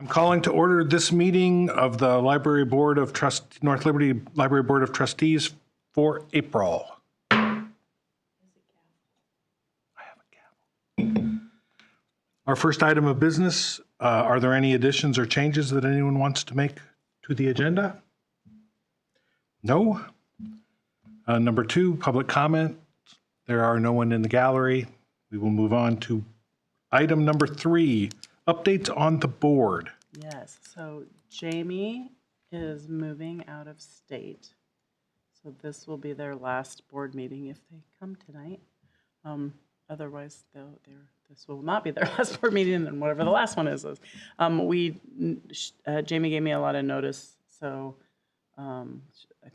I'm calling to order this meeting of the North Liberty Library Board of Trustees for April. I have a gavel. Our first item of business, are there any additions or changes that anyone wants to make to the agenda? No? Number 2, public comment. There are no one in the gallery. We will move on to item number 3, updates on the board. Yes, so Jamie is moving out of state. So this will be their last board meeting if they come tonight. Otherwise, this will not be their last board meeting, and whatever the last one is. Jamie gave me a lot of notice, so I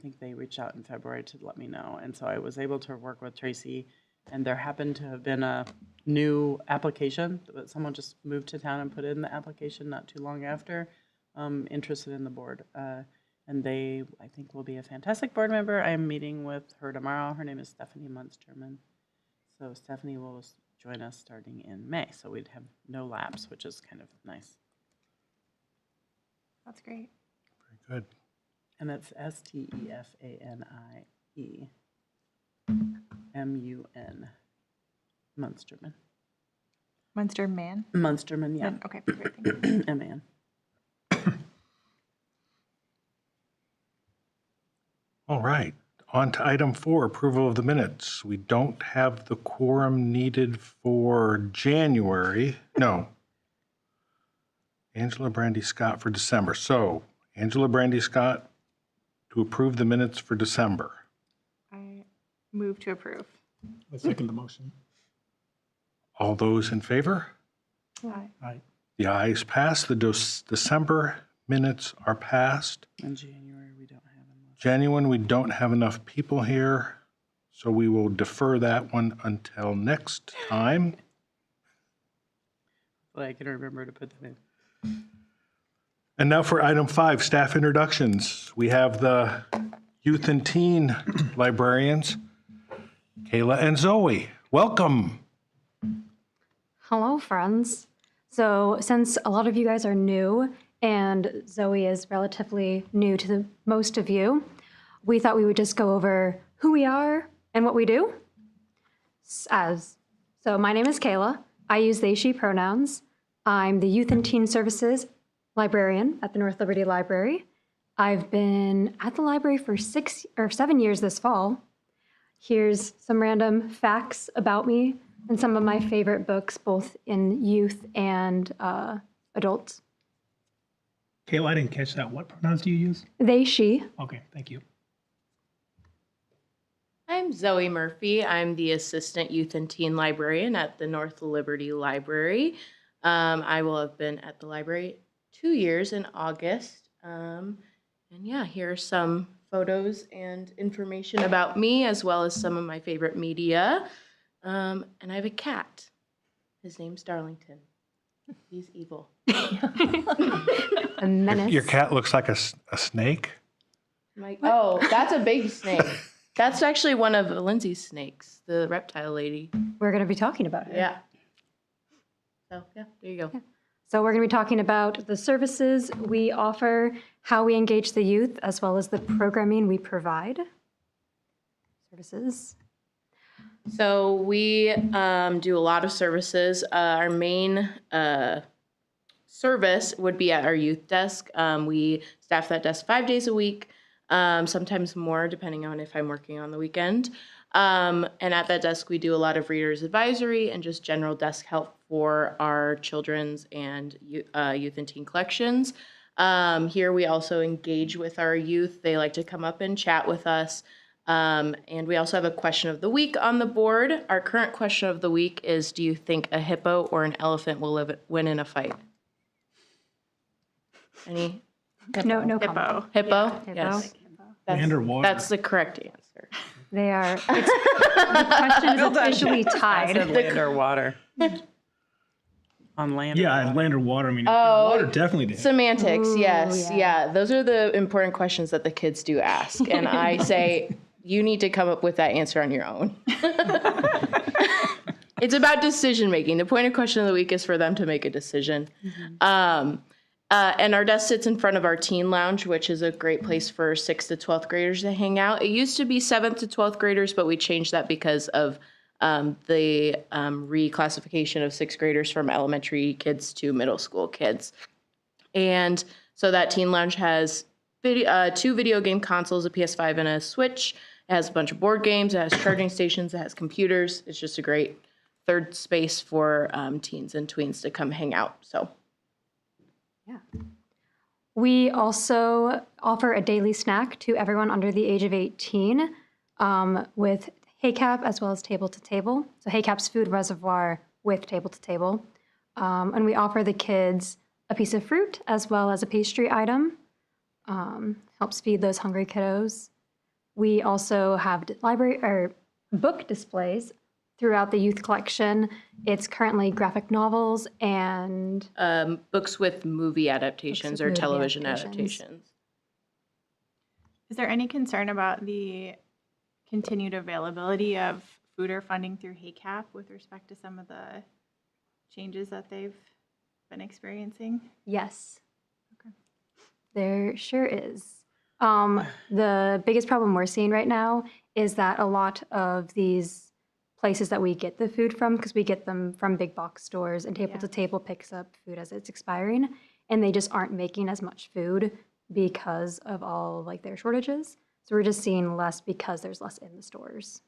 think they reached out in February to let me know. And so I was able to work with Tracy, and there happened to have been a new application. Someone just moved to town and put in the application not too long after, interested in the board. And they, I think, will be a fantastic board member. I'm meeting with her tomorrow. Her name is Stephanie Munsterman. So Stephanie will join us starting in May. So we'd have no lapse, which is kind of nice. That's great. Very good. And it's Stefanie Mun. Munsterman. Munsterman? Munsterman, yeah. Okay, great. Thank you. M-A-N. All right, on to item 4, approval of the minutes. We don't have the quorum needed for January. No. Angela Brandy Scott for December. So, Angela Brandy Scott to approve the minutes for December. I move to approve. I second the motion. All those in favor? Aye. Aye. The ayes pass. The December minutes are passed. In January, we don't have them. January, we don't have enough people here, so we will defer that one until next time. But I can remember to put them in. And now for item 5, staff introductions. We have the youth and teen librarians, Kayla and Zoe. Welcome. Hello, friends. So since a lot of you guys are new and Zoe is relatively new to most of you, we thought we would just go over who we are and what we do. So my name is Kayla. I use they, she pronouns. I'm the Youth and Teen Services librarian at the North Liberty Library. I've been at the library for 7 years this fall. Here's some random facts about me and some of my favorite books, both in youth and adults. Kayla, I didn't catch that. What pronouns do you use? They, she. Okay, thank you. I'm Zoe Murphy. I'm the Assistant Youth and Teen Librarian at the North Liberty Library. I will have been at the library 2 years in August. And yeah, here are some photos and information about me, as well as some of my favorite media. And I have a cat. His name's Darlington. He's evil. A menace. Your cat looks like a snake. Oh, that's a big snake. That's actually one of Lindsay's snakes, the reptile lady. We're going to be talking about it. Yeah. So, yeah, there you go. Yeah. So we're going to be talking about the services we offer, how we engage the youth, as well as the programming we provide. Services. So we do a lot of services. Our main service would be at our youth desk. We staff that desk 5 days a week, sometimes more depending on if I'm working on the weekend. And at that desk, we do a lot of readers advisory and just general desk help for our children's and youth and teen collections. Here we also engage with our youth. They like to come up and chat with us. And we also have a question of the week on the board. Our current question of the week is, do you think a hippo or an elephant will win in a fight? Any? No Hippo. Hippo? Hippo. Yes. Land or water? That's the correct answer. They are. The question is officially I tied. said land or water. On land. Yeah, land or water. I mean, Oh, water definitely did. Semantics, Ooh, yes. yeah. Yeah, those are the important questions that the kids do ask. And I say, you need to come up with that answer on your own. It's about decision making. The point of question of the week is for them to make a decision. And our desk sits in front of our teen lounge, which is a great place for 6th to 12th graders to hang out. It used to be 7th to 12th graders, but we changed that because of the reclassification of 6th graders from elementary kids to middle school kids. And so that teen lounge has 2 video game consoles, a PS5 and a Switch. It has a bunch of board games. It has charging stations. It has computers. It's just a great third space for teens and tweens to come hang out. So. Yeah. We also offer a daily snack to everyone under the age of 18 with HAYCAP as well as table to table. So HAYCAP's food reservoir with table to table. And we offer the kids a piece of fruit as well as a pastry item. Helps feed those hungry kiddos. We also have library or book displays throughout the youth collection. It's currently graphic novels and Books with movie adaptations or movie television adaptations. adaptations. Is there any concern about the continued availability of food or funding through HAYCAP with respect to some of the changes that they've been experiencing? yes. Okay. There sure is. The biggest problem we're seeing right now is that a lot of these places that we get the food from, because we get them from big box stores, and Table to Table picks up food as it's expiring, and they just aren't making as much food because of all like their shortages. So we're just seeing less because there's less in the stores.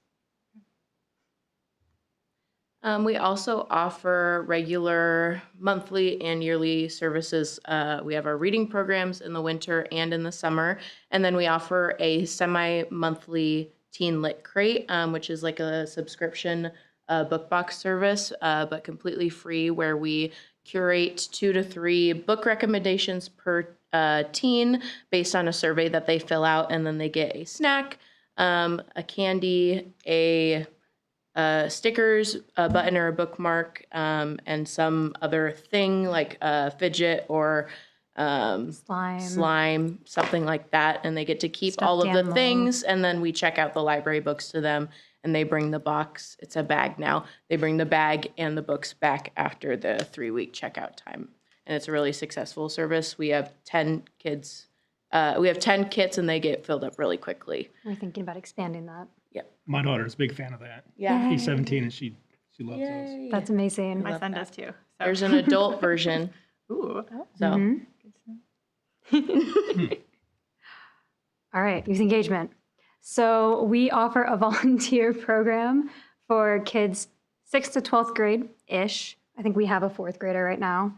We also offer regular monthly and yearly services. We have our reading programs in the winter and in the summer. And then we offer a semi-monthly Teen Lit Crate, which is like a subscription book box service, but completely free, where we curate 2 to 3 book recommendations per teen based on a survey that they fill out. And then they get a snack, a candy, stickers, a button or a bookmark, and some other thing like a fidget or slime, something like that. And they get to keep all of the things. And then we check out the library books to them, and they bring the box. It's a bag now. They bring the bag and the books back after the 3-week checkout time. And it's a really successful service. We have 10 kids. We have 10 kits, and they get filled up really quickly. We're thinking about expanding that. My daughter's a big fan of that. Yeah. She's 17 and she loves those. Yay. That's amazing. My son does too. So. There's an adult version. Ooh. So. All right, youth engagement. So we offer a volunteer program for kids 6th to 12th grade-ish. I think we have a 4th grader right now.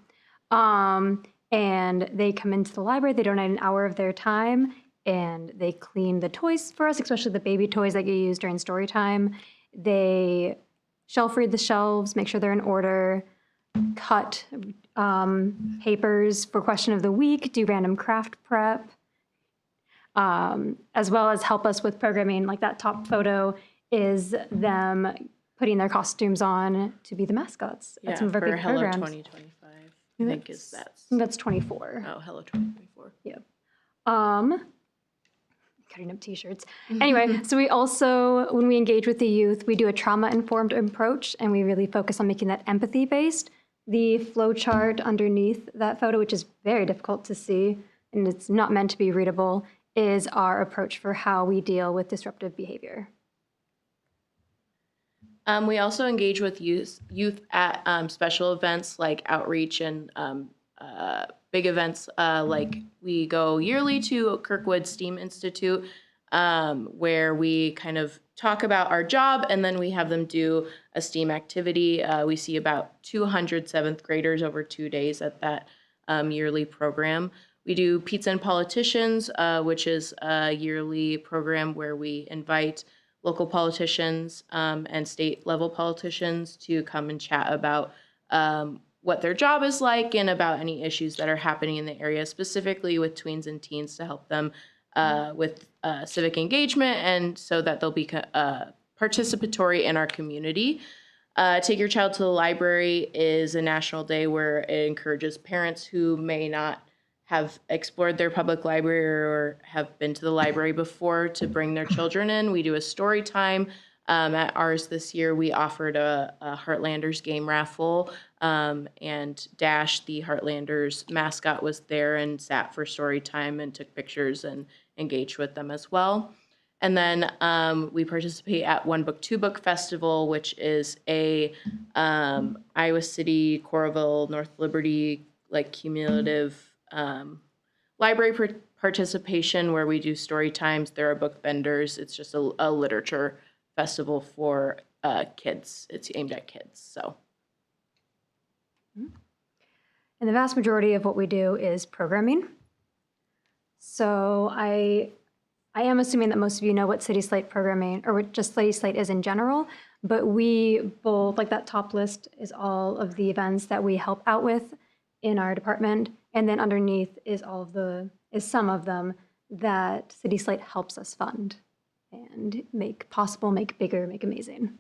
And they come into the library, they donate an hour of their time, and they clean the toys for us, especially the baby toys that you use during story time. They shelf read the shelves, make sure they're in order, cut papers for question of the week, do random craft prep, as well as help us with programming. Like that top photo is them putting their costumes on to be the mascots at some of our for big Hello programs. 2025. I think is that. I think that's 24. Oh, Hello 2024. Yep. Cutting up t-shirts. Anyway, so we also, when we engage with the youth, we do a trauma-informed approach, and we really focus on making that empathy-based. The flow chart underneath that photo, which is very difficult to see, and it's not meant to be readable, is our approach for how we deal with disruptive behavior. We also engage with youth at special events like outreach and big events. Like we go yearly to Kirkwood STEAM Institute, where we kind of talk about our job, and then we have them do a STEAM activity. We see about 200 7th graders over 2 days at that yearly program. We do Pizza and Politicians, which is a yearly program where we invite local politicians and state level politicians to come and chat about what their job is like and about any issues that are happening in the area, specifically with tweens and teens, to help them with civic engagement and so that they'll be participatory in our community. Take Your Child to the Library is a national day where it encourages parents who may not have explored their public library or have been to the library before to bring their children in. We do a story time. At ours this year, we offered a Heartlanders game raffle And Dash, the Heartlanders mascot, was there and sat for story time and took pictures and engaged with them as well. And then we participate at One Book, Two Book Festival, which is a Iowa City, Coralville, North Liberty, like cumulative library participation where we do story times. There are book vendors. It's just a literature festival for kids. It's aimed at kids. So. And the vast majority of what we do is programming. So I am assuming that most of you know what City Slate programming, or what just City Slate is in general, but we both, like that top list is all of the events that we help out with in our department, and then underneath is some of them that City Slate helps us fund and make possible, make bigger, make amazing.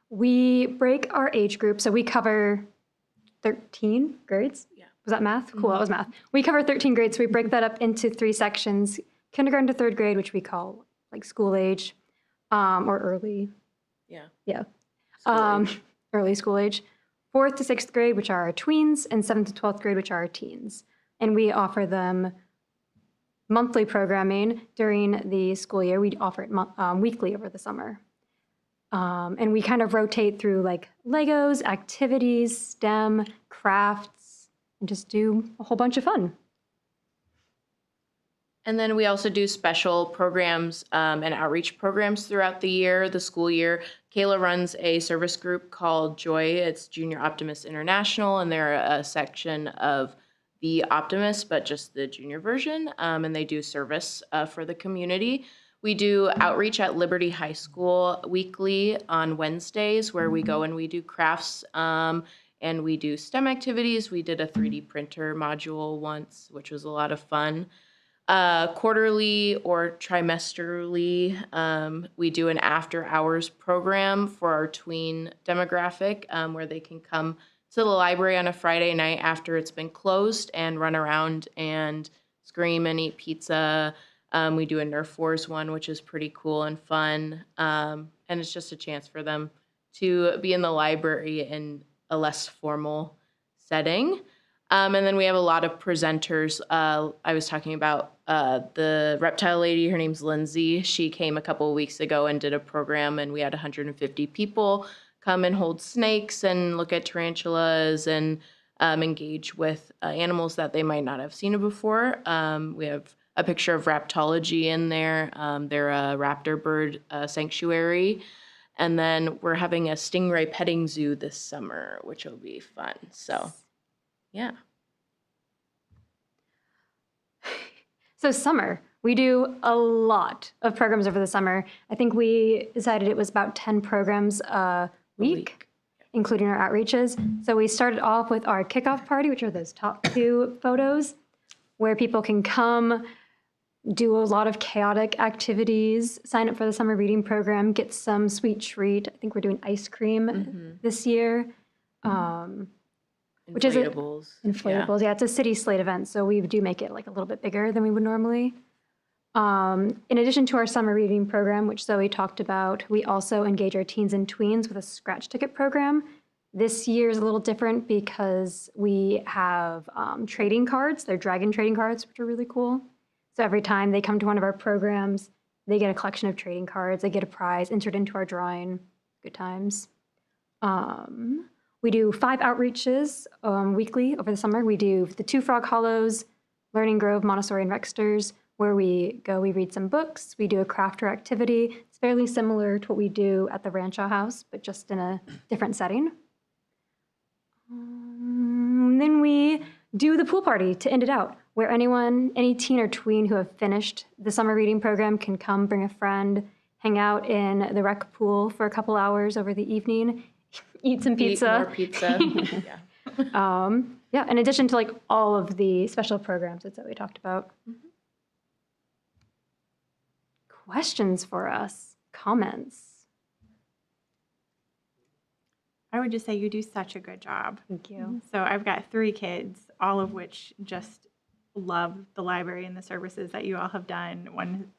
We break our age group, so we cover 13 grades. Yeah. Was that math? Cool, that was math. We cover 13 grades, so we break that up into 3 sections: kindergarten to 3rd grade, which we call like school age, or early. Yeah. Yeah. Early school age. 4th to 6th grade, which are our tweens, and 7th to 12th grade, which are our teens. And we offer them monthly programming during the school year. We offer it weekly over the summer. And we kind of rotate through like Legos, activities, STEM, crafts, and just do a whole bunch of fun. And then we also do special programs and outreach programs throughout the year, the school year. Kayla runs a service group called Joy. It's Junior Optimist International, and they're a section of the Optimist, but just the junior version. And they do service for the community. We do outreach at Liberty High School weekly on Wednesdays, where we go and we do crafts and we do STEM activities. We did a 3D printer module once, which was a lot of fun. Quarterly or trimesterly, we do an after-hours program for our tween demographic, where they can come to the library on a Friday night after it's been closed and run around and scream and eat pizza. We do a Nerf Wars one, which is pretty cool and fun. And it's just a chance for them to be in the library in a less formal setting. And then we have a lot of presenters. I was talking about the reptile lady. Her name's Lindsay. She came a couple of weeks ago and did a program, and we had 150 people come and hold snakes and look at tarantulas and engage with animals that they might not have seen before. We have a picture of Raptology in there. They're a raptor bird sanctuary. And then we're having a stingray petting zoo this summer, which will be fun. So, yeah. So summer, we do a lot of programs over the summer. I think we decided it was about 10 programs a week, including our outreaches. So we started off with our kickoff party, which are those top 2 photos, where people can come, do a lot of chaotic activities, sign up for the summer reading program, get some sweet treat. I think we're doing ice cream this year. Which is inflatables. Yeah, it's a City Slate event, so we do make it like a little bit bigger than we would normally. In addition to our summer reading program, which Zoe talked about, we also engage our teens and tweens with a scratch ticket program. This year is a little different because we have trading cards. They're dragon trading cards, which are really cool. So every time they come to one of our programs, they get a collection of trading cards. They get a prize entered into our drawing. Good times. We do 5 outreaches weekly over the summer. We do the 2 Frog Hollows, Learning Grove, Montessori, and Rexters, where we read some books. We do a craft or activity. It's fairly similar to what we do at the Rancho House, but just in a different setting. Then we do the pool party to end it out, where any teen or tween who have finished the summer reading program can come, bring a friend, hang out in the rec pool for a couple hours over the evening, eat some pizza. Eat more pizza. Yeah. Yeah, in addition to like all of the special programs that we talked about. Questions for us? Comments? I would just say you do such a good job. Thank you. So I've got 3 kids, all of which just love the library and the services that you all have done. One,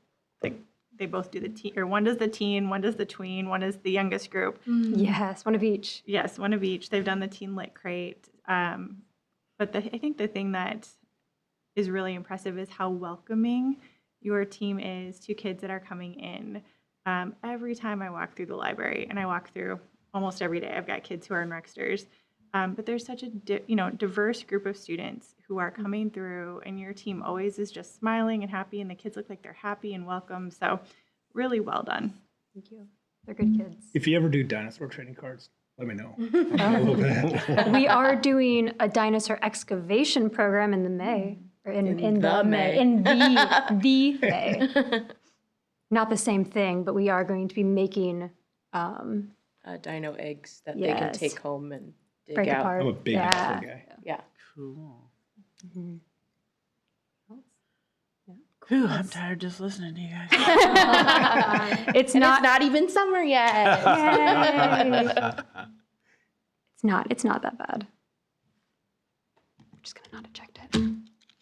they both do the teen, or one does the teen, one does the tween, one is the youngest group. Yes, one of each. Yes, one of each. They've done the teen lit crate. But I think the thing that is really impressive is how welcoming your team is to kids that are coming in. Every time I walk through the library, and I walk through almost every day, I've got kids who are in Rexters. But there's such a diverse group of students who are coming through, and your team always is just smiling and happy, and the kids look like they're happy and welcome. So really well done. Thank you. They're good kids. If you ever do dinosaur trading cards, let me know. A little bit. We are doing a dinosaur excavation program in the May. Or in the May. In the May. Not the same thing, but we are going to be making Dino eggs that they can Yes. take home and dig break out. apart. I'm a big Yeah. dinosaur guy. Yeah. Cool. Mhm. Whew, I'm tired just listening to you guys. It's And not. it's not even summer yet. Yay. It's not that bad. I'm just gonna not eject it.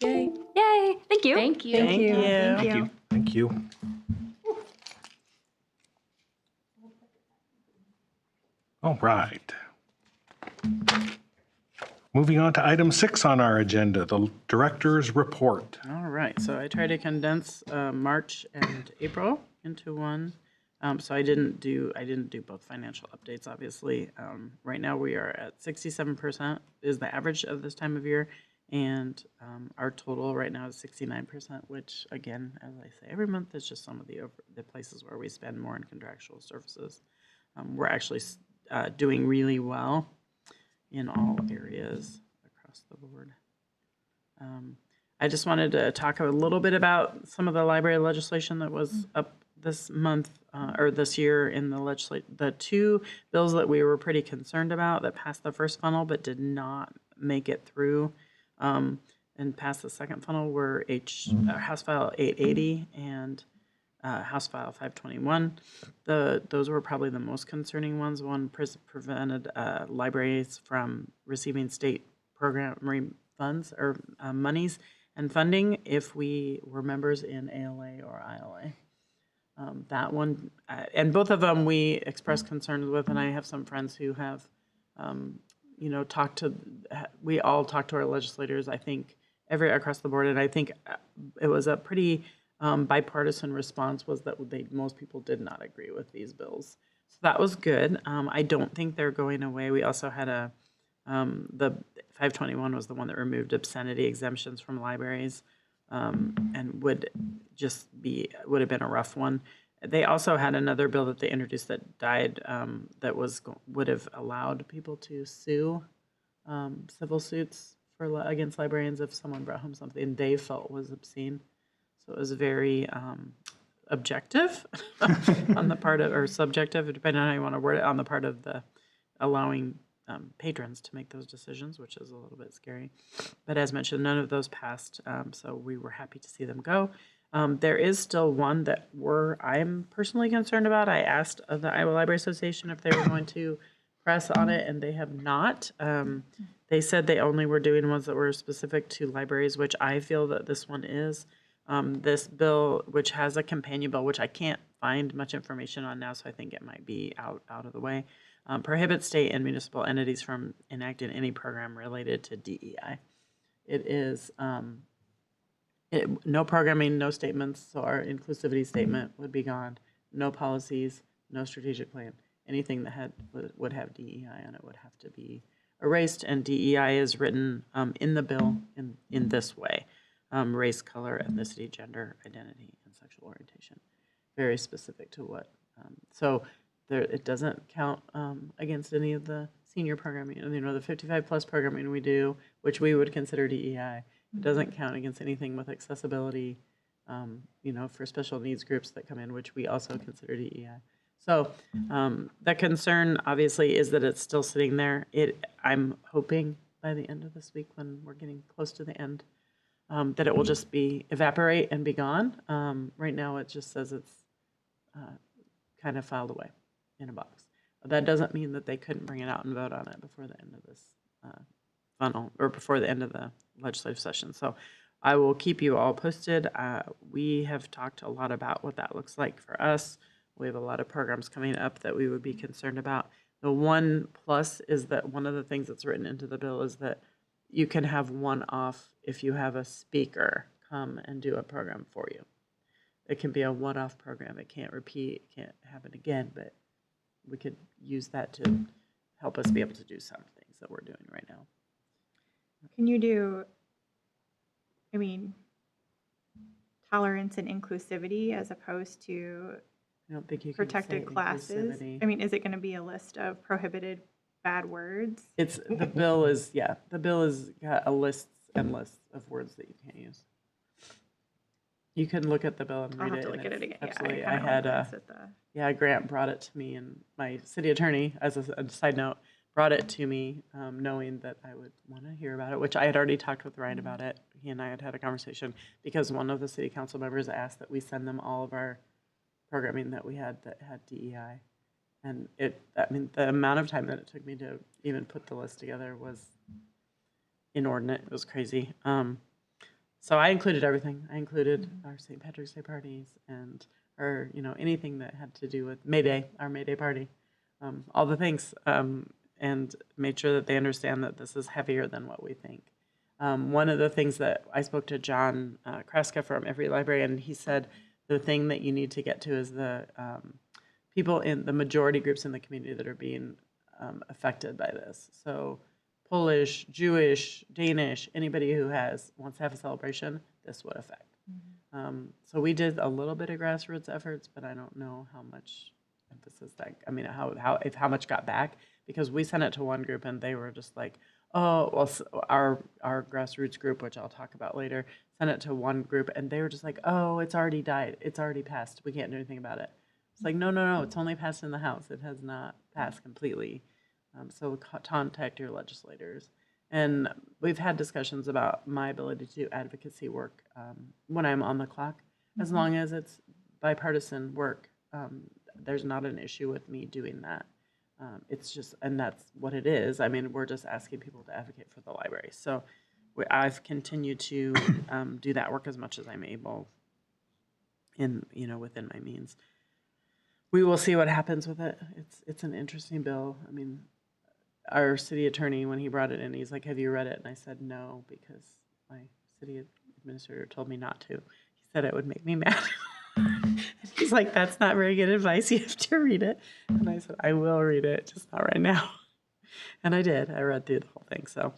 Yay. Yay! Thank you. Thank you. Thank you. Thank you. Thank you. All right. Moving on to item 6 on our agenda, the director's report. All right, so I tried to condense March and April into one. So I didn't do both financial updates, obviously. Right now, we are at 67% is the average of this time of year, and our total right now is 69%, which, again, as I say every month, is just some of the places where we spend more in contractual services. We're actually doing really well in all areas across the board. I just wanted to talk a little bit about some of the library legislation that was up this month or this year in the two bills that we were pretty concerned about that passed the first funnel but did not make it through and passed the second funnel were House File 880 and House File 521. Those were probably the most concerning ones. One prevented libraries from receiving state program funds or monies and funding if we were members in ALA or ILA. That one, and both of them we expressed concerns with, and I have some friends who have, we all talked to our legislators, I think, across the board, and I think it was a pretty bipartisan response was that most people did not agree with these bills. So that was good. I don't think they're going away. We also had the 521 was the one that removed obscenity exemptions from libraries and would have been a rough one. They also had another bill that they introduced that died that would have allowed people to sue civil suits against librarians if someone brought home something they felt was obscene. So it was very objective on the part of, or subjective, depending on how you want to word it, on the part of the allowing patrons to make those decisions, which is a little bit scary. But as mentioned, none of those passed, so we were happy to see them go. There is still one that I'm personally concerned about. I asked the Iowa Library Association if they were going to press on it, and they have not. They said they only were doing ones that were specific to libraries, which I feel that this one is. This bill, which has a companion bill, which I can't find much information on now, so I think it might be out of the way, prohibits state and municipal entities from enacting any program related to DEI. It is no programming, no statements, so our inclusivity statement would be gone. No policies, no strategic plan. Anything that would have DEI on it would have to be erased, and DEI is written in the bill in this way. Race, color, ethnicity, gender, identity, and sexual orientation. Very specific to what. So it doesn't count against any of the senior programming, the 55 plus programming we do, which we would consider DEI. It doesn't count against anything with accessibility, for special needs groups that come in, which we also consider DEI. So the concern, obviously, is that it's still sitting there. I'm hoping by the end of this week, when we're getting close to the end, that it will just evaporate and be gone. Right now, it just says it's kind of filed away in a box. That doesn't mean that they couldn't bring it out and vote on it before the end of this funnel, or before the end of the legislative session. So I will keep you all posted. We have talked a lot about what that looks like for us. We have a lot of programs coming up that we would be concerned about. The one plus is that one of the things that's written into the bill is that you can have one off if you have a speaker come and do a program for you. It can be a one-off program. It can't repeat, it can't happen again, but we could use that to help us be able to do some things that we're doing right now. Can you do, I mean, tolerance and inclusivity as opposed to I don't think you can protected say classes? inclusivity. I mean, is it going to be a list of prohibited bad words? It's the bill is got a list and lists of words that you can't use. You can look at the bill and I'll read have it. to look and at it it's again. Absolutely, Yeah, I had glanced a at the. yeah. Grant brought it to me, and my city attorney, as a side note, brought it to me, knowing that I would want to hear about it. Which I had already talked with Ryan about it. He and I had a conversation because one of the city council members asked that we send them all of our programming that we had that had DEI. And the amount of time that it took me to even put the list together was inordinate. It was crazy. So I included everything. I included our St. Patrick's Day parties and our, anything that had to do with May Day, our May Day party, all the things, and made sure that they understand that this is heavier than what we think. One of the things that I spoke to John Kreska from Every Library, and he said the thing that you need to get to is the people in the majority groups in the community that are being affected by this. So Polish, Jewish, Danish, anybody who wants to have a celebration, this would affect. So we did a little bit of grassroots efforts, but I don't know how much emphasis how much got back, because we sent it to one group and they were just like, oh, well, our grassroots group, which I'll talk about later, sent it to one group and they were just like, oh, it's already died. It's already passed. We can't do anything about it. It's like, no, it's only passed in the House. It has not passed completely. So contact your legislators. And we've had discussions about my ability to do advocacy work when I'm on the clock, as long as it's bipartisan work. There's not an issue with me doing that. It's just, and that's what it is. I mean, we're just asking people to advocate for the library. So I've continued to do that work as much as I'm able within my means. We will see what happens with it. It's an interesting bill. I mean, our city attorney, when he brought it in, he's like, have you read it? And I said, no, because my city administrator told me not to. He said it would make me mad. He's like, that's not very good advice. You have to read it. And I said, I will read it, just not right now. And I did. I read through the whole thing. So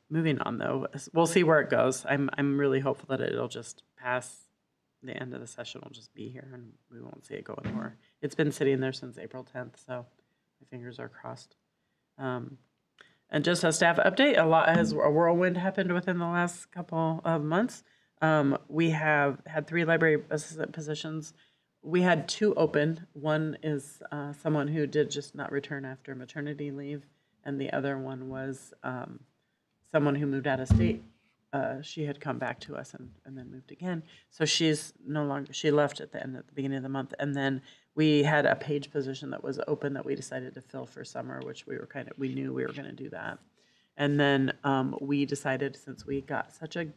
moving on, though, we'll see where it goes. I'm really hopeful that it'll just pass. The end of the session will just be here, and we won't see it go anymore. It's been sitting there since April 10th, so my fingers are crossed. And just a staff update, a whirlwind happened within the last couple of months. We have had 3 library assistant positions. We had 2 open. One is someone who did just not return after maternity leave, and the other one was someone who moved out of state. She had come back to us and then moved again. So she's no longer, she left at the beginning of the month. And then we had a page position that was open that we decided to fill for summer, which we knew we were going to do that. And then we decided, since we got such a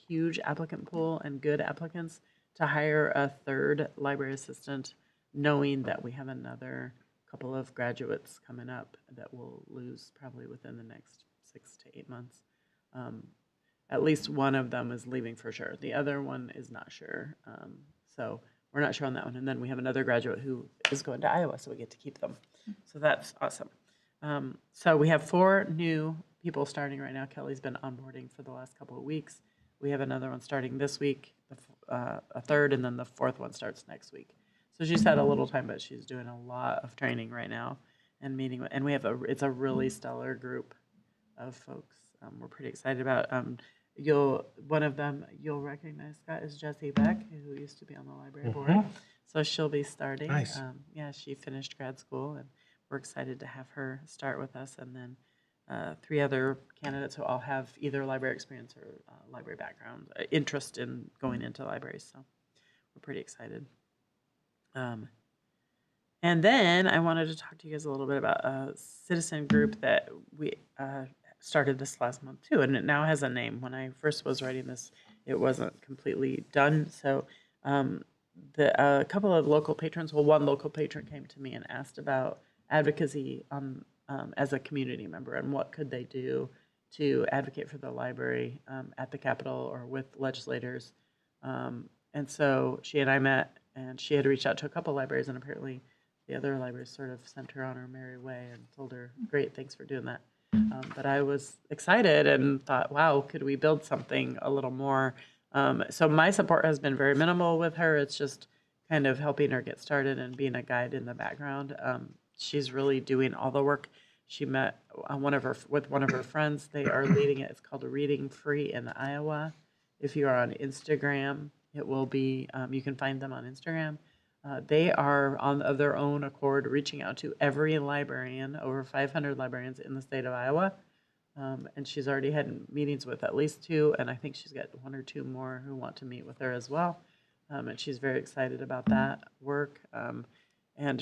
huge applicant pool and good applicants, to hire a 3rd library assistant, knowing that we have another couple of graduates coming up that we'll lose probably within the next 6 to 8 months. At least one of them is leaving for sure. The other one is not sure. So we're not sure on that one. And then we have another graduate who is going to Iowa, so we get to keep them. So that's awesome. So we have 4 new people starting right now. Kelly's been onboarding for the last couple of weeks. We have another one starting this week, a 3rd, and then the 4th one starts next week. So she's had a little time, but she's doing a lot of training right now and meeting with, and it's a really stellar group of folks. We're pretty excited about. One of them you'll recognize, Scott, is Jessie Beck, who used to be on the library board. So she'll be starting. Nice. She finished grad school, and we're excited to have her start with us. And then 3 other candidates who all have either library experience or library background, interest in going into libraries. So we're pretty excited. And then I wanted to talk to you guys a little bit about a citizen group that we started this last month too, and it now has a name. When I first was writing this, it wasn't completely done. So a couple of local patrons, well, one local patron came to me and asked about advocacy as a community member and what could they do to advocate for the library at the Capitol or with legislators. And so she and I met, and she had reached out to a couple libraries, and apparently the other libraries sort of sent her on her merry way and told her, great, thanks for doing that. But I was excited and thought, wow, could we build something a little more? So my support has been very minimal with her. It's just kind of helping her get started and being a guide in the background. She's really doing all the work. She met with one of her friends. They are leading it. It's called Reading Free in Iowa. If you are on Instagram, it will be, you can find them on Instagram. They are of their own accord reaching out to every librarian, over 500 librarians in the state of Iowa. And she's already had meetings with at least 2, and I think she's got 1 or 2 more who want to meet with her as well. And she's very excited about that work. And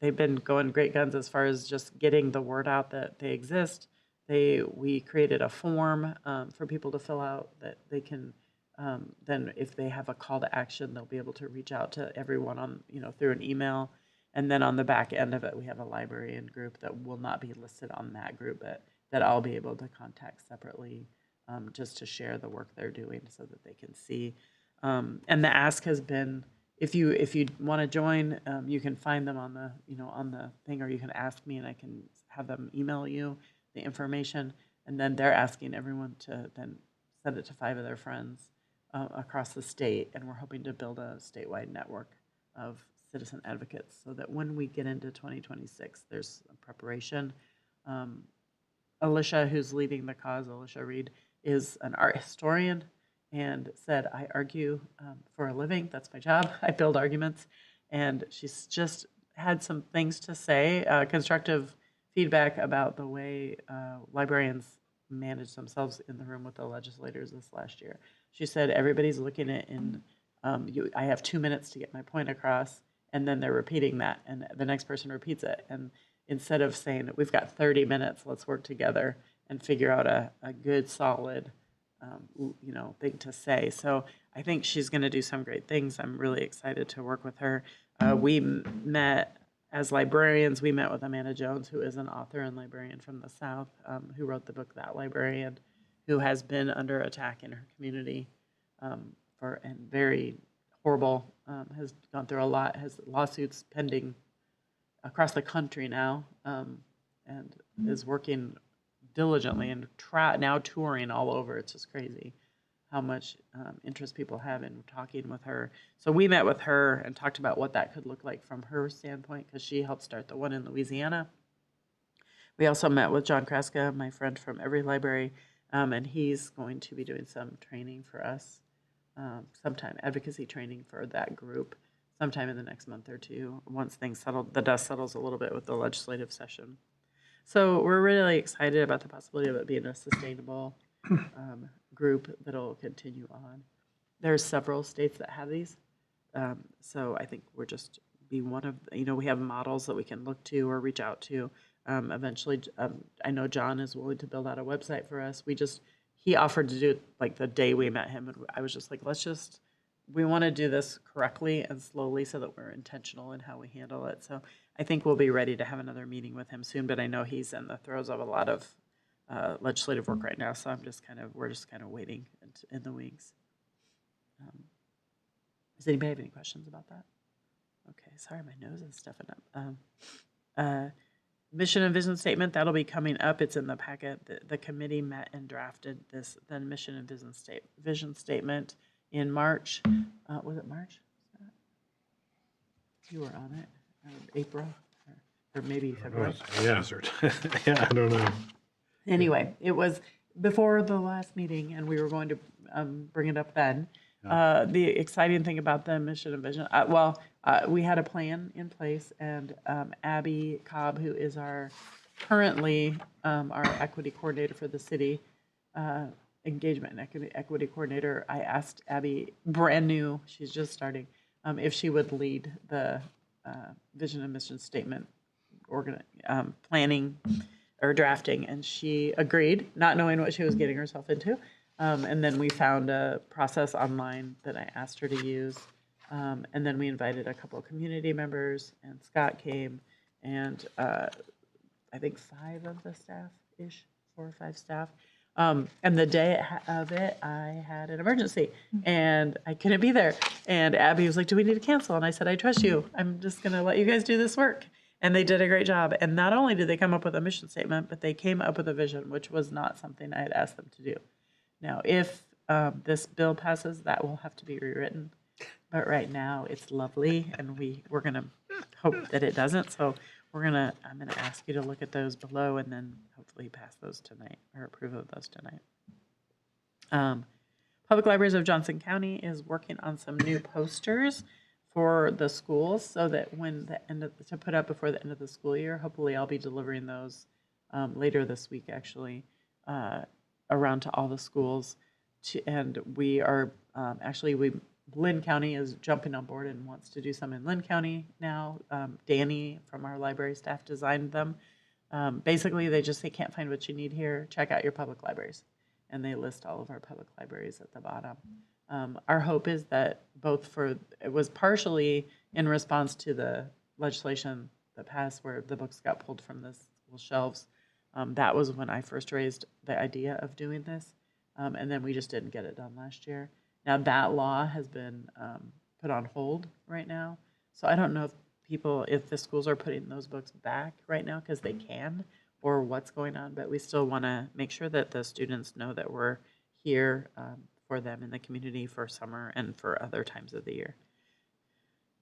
they've been going great guns as far as just getting the word out that they exist. We created a form for people to fill out that they can then if they have a call to action, they'll be able to reach out to everyone on, through an email. And then on the back end of it, we have a librarian group that will not be listed on that group, but that I'll be able to contact separately just to share the work they're doing so that they can see. And the ask has been, if you want to join, you can find them on the thing, or you can ask me and I can have them email you the information. And then they're asking everyone to then send it to 5 of their friends across the state. And we're hoping to build a statewide network of citizen advocates so that when we get into 2026, there's a preparation. Alicia, who's leading the cause, Alicia Reed, is an art historian and said, I argue for a living. That's my job. I build arguments. And she's just had some things to say, constructive feedback about the way librarians manage themselves in the room with the legislators this last year. She said, everybody's looking at I have 2 minutes to get my point across, and then they're repeating that, and the next person repeats it. And instead of saying, we've got 30 minutes, let's work together and figure out a good, solid, thing to say. So I think she's going to do some great things. I'm really excited to work with her. We met as librarians. We met with Amanda Jones, who is an author and librarian from the South, who wrote the book That Librarian, who has been under attack in her community and very horrible, has gone through a lot, has lawsuits pending across the country now, and is working diligently and now touring all over. It's just crazy how much interest people have in talking with her. So we met with her and talked about what that could look like from her standpoint, because she helped start the one in Louisiana. We also met with John Kraska, my friend from Every Library, and he's going to be doing some training for us, sometime advocacy training for that group, sometime in the next month or 2, once things settle, the dust settles a little bit with the legislative session. So we're really excited about the possibility of it being a sustainable group that'll continue on. There's several states that have these. So I think we're just be one of, we have models that we can look to or reach out to. Eventually, I know John is willing to build out a website for us. He offered to do it like the day we met him. And I was just like, we want to do this correctly and slowly so that we're intentional in how we handle it. So I think we'll be ready to have another meeting with him soon, but I know he's in the throes of a lot of legislative work right now. So we're just kind of waiting in the wings. Does anybody have any questions about that? Okay, sorry, my nose is stuffing up. Mission and vision statement, that'll be coming up. It's in the packet. The committee met and drafted the mission and vision statement in March. Was it March? You were on it. April, or maybe February. Yeah, yeah, I don't know. Anyway, it was before the last meeting, and we were going to bring it up then. The exciting thing about the mission and vision, we had a plan in place, and Abby Cobb, who is currently our equity coordinator for the city, engagement and equity coordinator, I asked Abby, brand new, she's just starting, if she would lead the vision and mission statement planning or drafting, and she agreed, not knowing what she was getting herself into. And then we found a process online that I asked her to use. And then we invited a couple of community members, and Scott came, and I think 5 of the staff-ish, 4 or 5 staff. And the day of it, I had an emergency, and I couldn't be there. And Abby was like, "Do we need to cancel?" And I said, "I trust you. I'm just going to let you guys do this work." And they did a great job. And not only did they come up with a mission statement, but they came up with a vision, which was not something I had asked them to do. Now, if this bill passes, that will have to be rewritten. But right now, it's lovely, and we're going to hope that it doesn't. So I'm gonna ask you to look at those below, and then hopefully pass those tonight or approve of those tonight. Public Libraries of Johnson County is working on some new posters for the schools, so that when to put up before the end of the school year. Hopefully, I'll be delivering those later this week, actually, around to all the schools. And we are Lynn County is jumping on board and wants to do some in Lynn County now. Danny from our library staff designed them. Basically, they just say, "Can't find what you need here, check out your public libraries." And they list all of our public libraries at the bottom. Our hope is that it was partially in response to the legislation that passed where the books got pulled from the school shelves. That was when I first raised the idea of doing this. And then we just didn't get it done last year. Now that law has been put on hold right now. So I don't know if the schools are putting those books back right now because they can, or what's going on, but we still want to make sure that the students know that we're here for them in the community for summer and for other times of the year.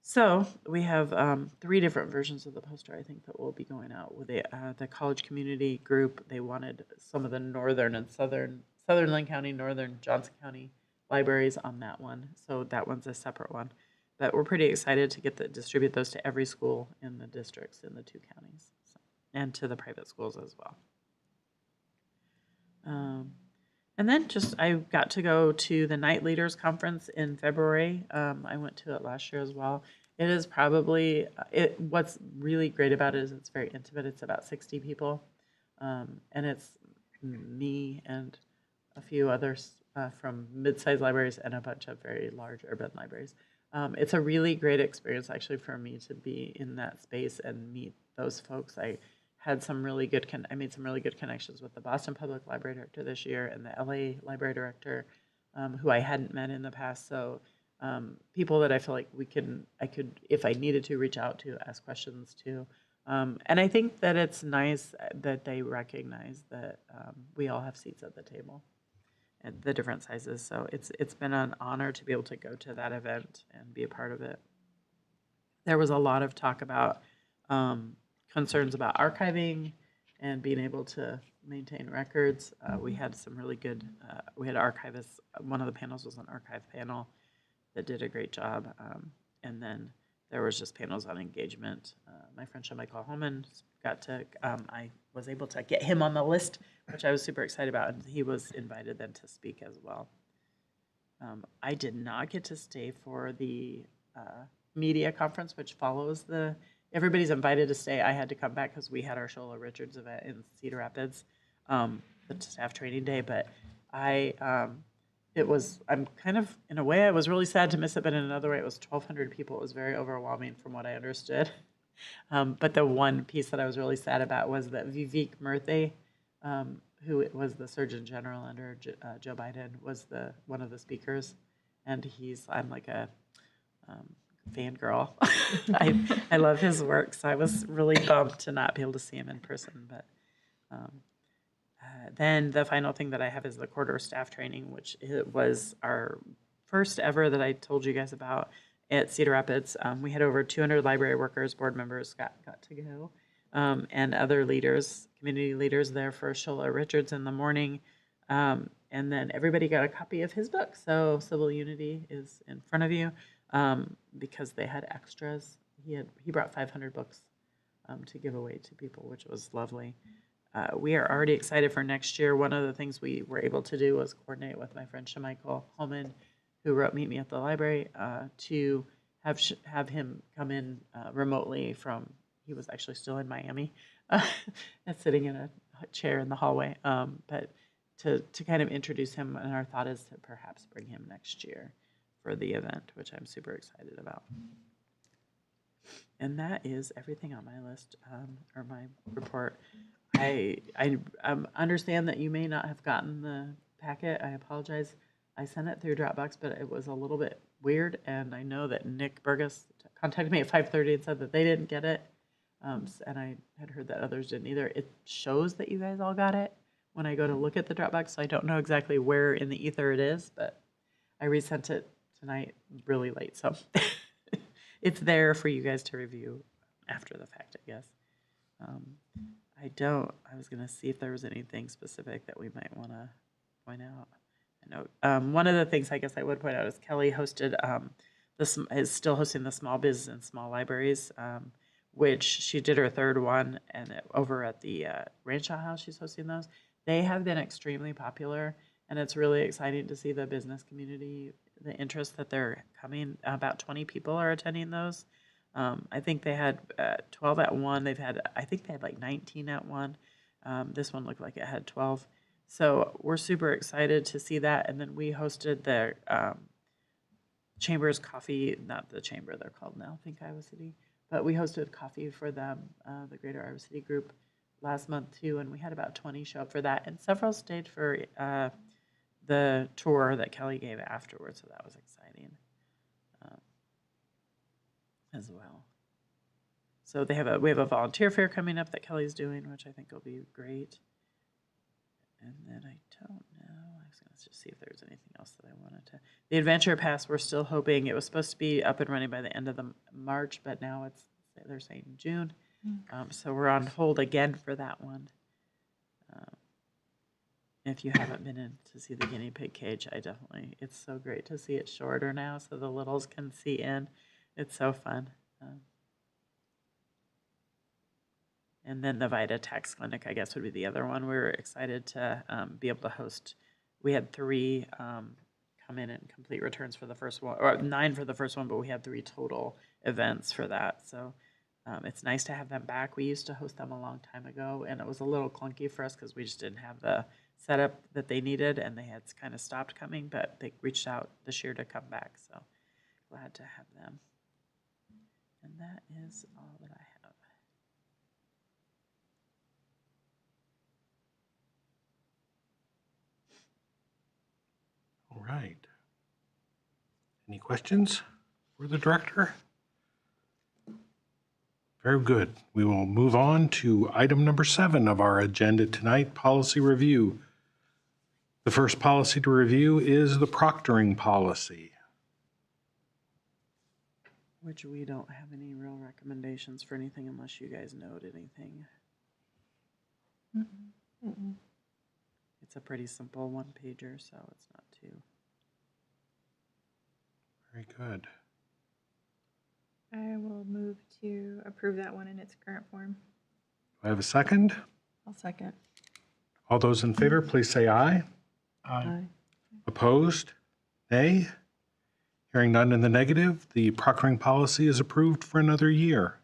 So we have 3 different versions of the poster, I think, that will be going out with the college community group. They wanted some of the northern and southern Lynn County, northern Johnson County libraries on that one. So that one's a separate one. But we're pretty excited to distribute those to every school in the districts in the 2 counties, and to the private schools as well. And then I got to go to the Night Leaders Conference in February. I went to it last year as well. It is probably, what's really great about it is it's very intimate. It's about 60 people. And it's me and a few others from mid-sized libraries and a bunch of very large urban libraries. It's a really great experience, actually, for me to be in that space and meet those folks. I made some really good connections with the Boston Public Library Director this year and the LA Library Director, who I hadn't met in the past. So people that I feel like I could, if I needed to, reach out to, ask questions to. And I think that it's nice that they recognize that we all have seats at the table at the different sizes. So it's been an honor to be able to go to that event and be a part of it. There was a lot of talk about concerns about archiving and being able to maintain records. We had some really good, we had archivists. One of the panels was an archive panel that did a great job. And then there was just panels on engagement. My friend Michael Holman I was able to get him on the list, which I was super excited about, and he was invited then to speak as well. I did not get to stay for the media conference, which follows everybody's invited to stay. I had to come back because we had our Shola Richards event in Cedar Rapids, the staff training day, but I'm kind of, in a way, I was really sad to miss it, but in another way, it was 1,200 people. It was very overwhelming from what I understood. But the one piece that I was really sad about was that Vivek Murthy, who was the Surgeon General under Joe Biden, was one of the speakers. And I'm like a fangirl. I love his work, so I was really bummed to not be able to see him in person. But then the final thing that I have is the quarter staff training, which was our first ever that I told you guys about at Cedar Rapids. We had over 200 library workers, board members got to go, and other leaders, community leaders there for Shola Richards in the morning. And then everybody got a copy of his book. So Civil Unity is in front of you because they had extras. He brought 500 books to give away to people, which was lovely. We are already excited for next year. One of the things we were able to do was coordinate with my friend Michael Holman, who wrote Meet Me at the Library, to have him come in remotely he was actually still in Miami, and sitting in a chair in the hallway. But to kind of introduce him, and our thought is to perhaps bring him next year for the event, which I'm super excited about. And that is everything on my list, or my report. I understand that you may not have gotten the packet. I apologize. I sent it through Dropbox, but it was a little bit weird, and I know that Nick Burgess contacted me at 5:30 and said that they didn't get it, and I had heard that others didn't either. It shows that you guys all got it when I go to look at the Dropbox, so I don't know exactly where in the ether it is, but I resent it tonight really late, so it's there for you guys to review after the fact, I guess. I was going to see if there was anything specific that we might want to point out. I know one of the things I guess I would point out is Kelly hosted, is still hosting the Small Biz and Small Libraries, which she did her third one, and over at the Rancho House, she's hosting those. They have been extremely popular, and it's really exciting to see the business community, the interest that they're coming. About 20 people are attending those. I think they had 12 at one. I think they had like 19 at one. This one looked like it had 12. So we're super excited to see that. And then we hosted the Chamber's Coffee, not the Chamber, they're called now, Think Iowa City. But we hosted coffee for them, the Greater Iowa City group, last month too. And we had about 20 show up for that. And several stayed for the tour that Kelly gave afterwards. So that was exciting. As well. So we have a volunteer fair coming up that Kelly's doing, which I think will be great. And then I don't know. I was going to just see if there was anything else that I wanted to. The Adventure Pass, we're still hoping it was supposed to be up and running by the end of March, but now they're saying June. So we're on hold again for that one. If you haven't been in to see the guinea pig cage, it's so great to see it shorter now so the littles can see in. It's so fun. And then the Vita Tax Clinic, I guess, would be the other one. We were excited to be able to host. We had 3 come in and complete returns for the first one, or 9 for the first one, but we had 3 total events for that. So it's nice to have them back. We used to host them a long time ago, and it was a little clunky for us because we just didn't have the setup that they needed, and they had kind of stopped coming, but they reached out this year to come back. So glad to have them. And that is all that I have. All right. Any questions for the director? Very good. We will move on to item number 7 of our agenda tonight, policy review. The first policy to review is the proctoring policy. Which we don't have any real recommendations for anything unless you guys note anything. It's a pretty simple 1-pager, so it's not too. Very good. I will move to approve that one in its current form. Do I have a second? I'll second. All those in favor, please say aye. Aye. Opposed? Nay? Hearing none in the negative, the proctoring policy is approved for another year.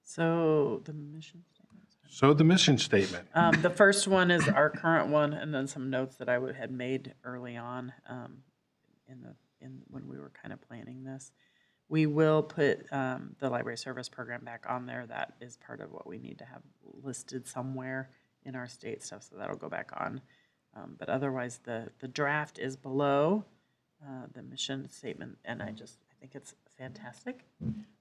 So the mission statement. So the mission statement. The first one is our current one, and then some notes that I had made early on when we were kind of planning this. We will put the library service program back on there. That is part of what we need to have listed somewhere in our state stuff, so that'll go back on. But otherwise, the draft is below the mission statement, and I think it's fantastic.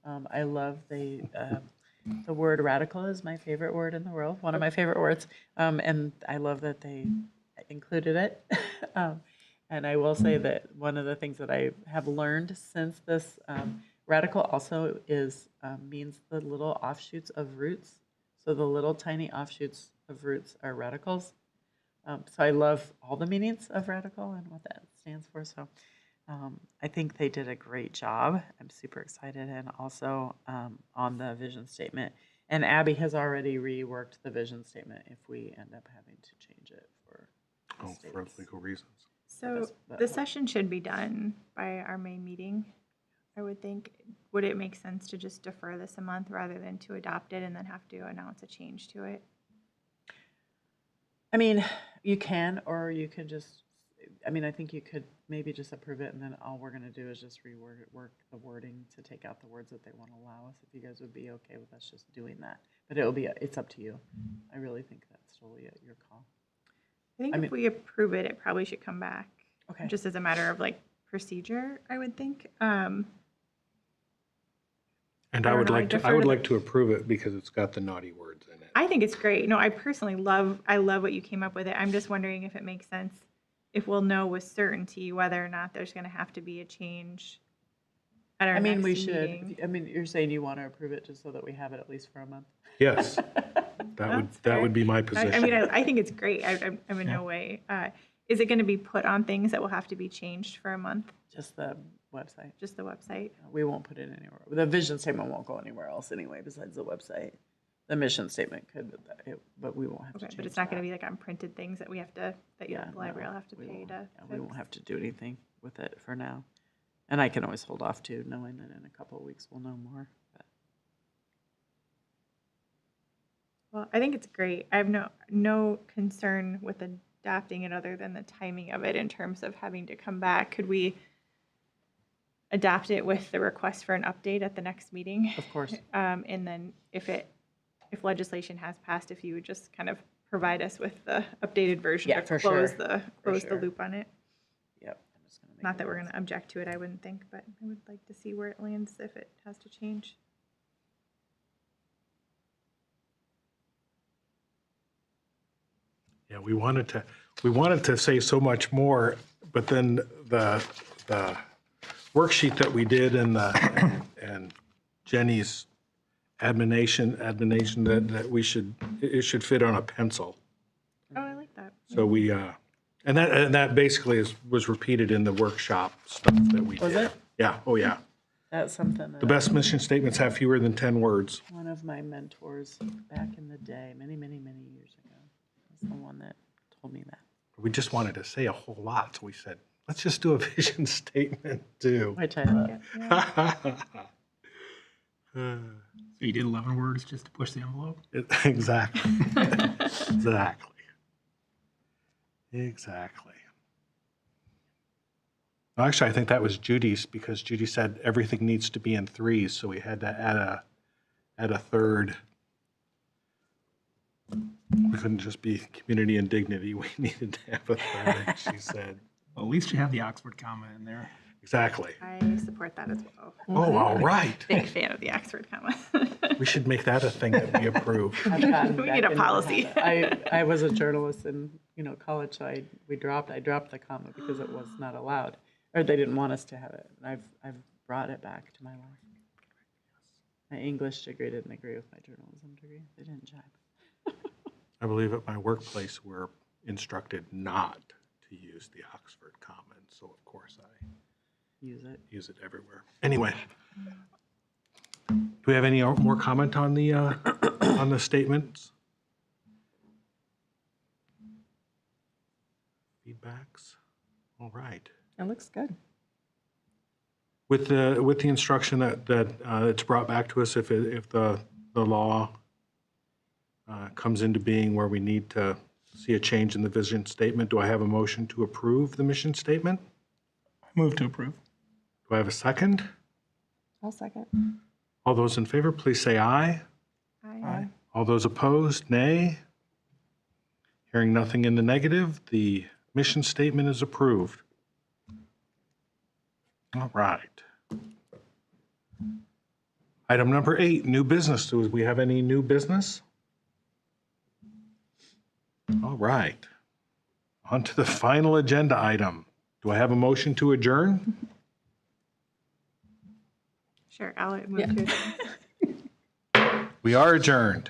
I love the word radical is my favorite word in the world, one of my favorite words, and I love that they included it. And I will say that one of the things that I have learned since this radical also means the little offshoots of roots. So the little tiny offshoots of roots are radicals. So I love all the meanings of radical and what that stands for. So I think they did a great job. I'm super excited. And also on the vision statement. And Abby has already reworked the vision statement if we end up having to change it for For legal reasons. So the session should be done by our May meeting, I would think. Would it make sense to just defer this a month rather than to adopt it and then have to announce a change to it? I mean, you can, or you could just, I mean, I think you could maybe just approve it, and then all we're gonna do is just work the wording to take out the words that they want to allow us, if you guys would be okay with us just doing that. But it's up to you. I really think that's totally at your call. I think I if mean- we approve it, it probably should come back. Okay. Just as a matter of like procedure, I would think. And I I don't would know, I like to, defer I would to the- like to approve it because it's got the naughty words in it. I think it's great. No, I personally love what you came up with it. I'm just wondering if it makes sense, if we'll know with certainty whether or not there's going to have to be a change at our I mean, next we should, meeting. I mean, you're saying you want to approve it just so that we have it at least for a month? Yes, That's that fair. would be my I position. mean, I think it's great. I'm in no way. Is it going to be put on things that will have to be changed for a month? Just the website. Just the website? We won't put it anywhere. The vision statement won't go anywhere else anyway, besides the website. The mission statement could, but we won't have to Okay, change but it's not going that. to be like on printed things that we have to, that Yeah, the library will no, have to we pay won't. to Yeah, we won't fix. have to do anything with it for now. And I can always hold off too, knowing that in a couple of weeks we'll know more. But Well, I think it's great. I have no concern with adopting it other than the timing of it in terms of having to come back. Could we adopt it with the request for an update at the next meeting? Of course. And then if legislation has passed, if you would just kind of provide us with the updated version Yeah, to for close sure. the For close sure. the loop on it. Yep. I'm just gonna make Not a that we're note. going to object to it, I wouldn't think, but I would like to see where it lands if it has to change. Yeah, we wanted to say so much more, but then the worksheet that we did and Jenny's admonition that it should fit on a pencil. Oh, I like that. So we, and that basically was repeated in the workshop stuff that we did. Was it? Yeah, oh yeah. That's something The that best mission statements have fewer than 10 words. one of my mentors back in the day, many, many, many years ago, was the one that told me that. We just wanted to say a whole lot, so we said, let's just do a vision statement too. Which I love. So you did 11 words just to push the envelope? Exactly. Exactly. Well, actually, I think that was Judy's, because Judy said everything needs to be in threes, so we had to add a third. We couldn't just be community and dignity. We needed to have a third, she said. Well, at least you have the Oxford comma in there. Exactly. I support that as well. Oh, all right. Big fan of the Oxford comma. We should make that a thing that we approve. I've gotten We back need a into the policy. habit. I was a journalist in college, so I dropped the comma because it was not allowed, or they didn't want us to have it. And I've brought it back to my life. My English degree didn't agree with my journalism degree. They didn't jive. I believe at my workplace we're instructed not to use the Oxford comma, and so of course I Use it. use it everywhere. Anyway, do we have any more comment on the statements? Feedbacks? All right. It looks good. With the instruction that it's brought back to us if the law comes into being where we need to see a change in the vision statement, do I have a motion to approve the mission statement? Move to approve. Do I have a second? I'll second. All those in favor, please say aye. Aye. All those opposed, nay. Hearing nothing in the negative, the mission statement is approved. All right. Item number 8, new business. Do we have any new business? All right. On to the final agenda item. Do I have a motion to adjourn? Sure, I'll move to adjourn. We are adjourned.